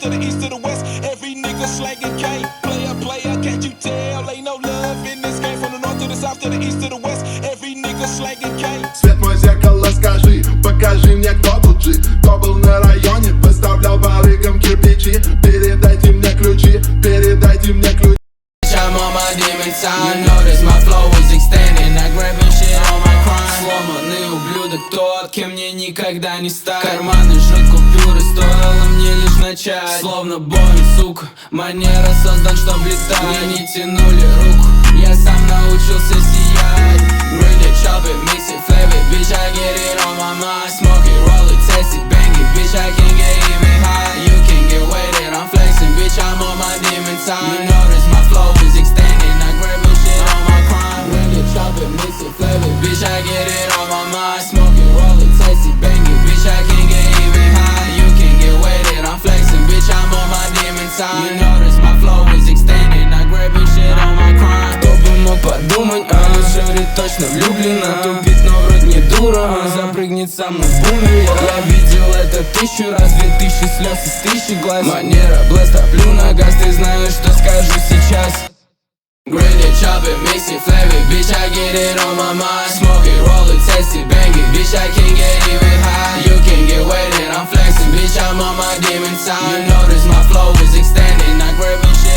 to the east to the west. Every nigga slanging cane. Player, can't you tell? Ain't no love in this game. From the north to the south to the east to the west. Every nigga slanging cane. Свет мой зеркало, скажи, покажи мне, кто тут жив. Кто был на районе, выставлял барыгам кирпичи. Передайте мне ключи, передайте мне ключи. I'm on my demon time. You notice my flow is extending. I grabbing shit on my crime. Сломанный ублюдок тот, кем мне никогда не стать. Карманы жрут купюры, стоило мне лишь начать. Словно Боинг, сука, манера создан, чтоб летать. Мне не тянули руку, я сам научился сиять. Really chop it, mix it, flavor it, bitch, I get it on my mind. Smoke it, roll it, taste it, bang it, bitch, I can get even high. You can get weighted, I'm flexing, bitch, I'm on my demon time. You notice my flow is extending, I grabbing shit on my crime. Really chop it, mix it, flavor it, bitch, I get it on my mind. Smoke it, roll it, taste it, bang it, bitch, I can get even high. You can get weighted, I'm flexing, bitch, I'm on my demon time. You notice my flow is extending, I grabbing shit on my crime. Кто бы мог подумать, Шерри точно влюблена. Тупит, но вроде не дура, запрыгнет со мной в бумере. Я видел это 1000 раз, 2000 слез из 1000 глаз. Манера блест, топлю на газ, ты знаешь, что скажу сейчас. Really chop it, mix it, flavor it, bitch, I get it on my mind. Smoke it, roll it, taste it, bang it, bitch, I can get even high. You can get weighted, I'm flexing, bitch, I'm on my demon time. You notice my flow is extending, I grabbing shit